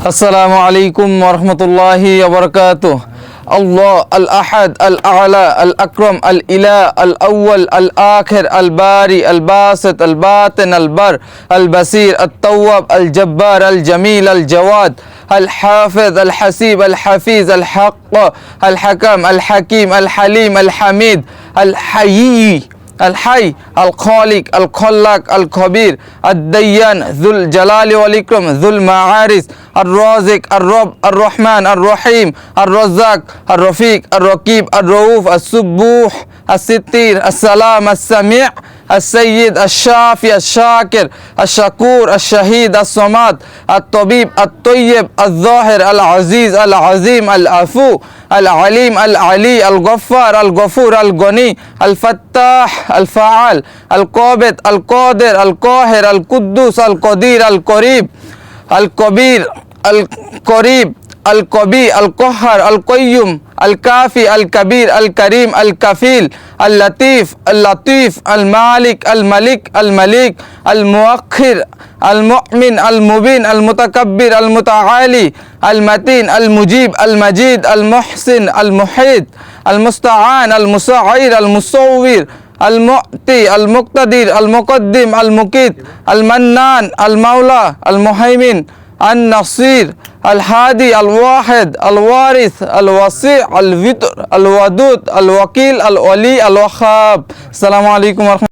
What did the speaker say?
আসসালামু আলাইকুম ওয়া রাহমাতুল্লাহি ওয়া বারাকাতুহু। আল্লাহ আল আহাদ আল আ'লা আল আকরাম আল ইলা আল আউয়াল আল আখির আল বারি আল বাসিত আল বাতিন আল বার আল বাসির আল তাওয়াব আল জব্বার আল জামিল আল জাওয়াদ আল হাফিজ আল হাসিব আল হাফিজ আল হক আল হাকাম আল হাকিম আল হালিম আল হামিদ আল হায়্যি الحي الخالق الخلاق الخبير الديان ذو الجلال والإكرام ذو المعارج الرازق الرب الرحمن الرحيم الرزاق الرفيق الرقيب الرؤوف السبوح الستير السلام السميع السيد الشافي الشاكر الشكور الشهيد الصمد الطبيب الطيب الظاهر العزيز العظيم العفو العليم العلي الغفار الغفور الغني الفتاح الفعال القابض القادر القاهر القدوس القدير القريب الكبير القريب القبي القهار القيوم الكافي الكبير الكريم الكفيل اللطيف المالك الملك المليك المؤخر المؤمن المبين المتكبر المتعالي المتين المجيب المجيد المحسن المحيط المستعان المسعير المصور المؤتي المقتدر المقدم المقيت المنان المولى المهيمن النصير الهادي الواحد الوارث الوصي الوتر الودود الوكيل الولي الوهاب. السلام عليكم ورحمة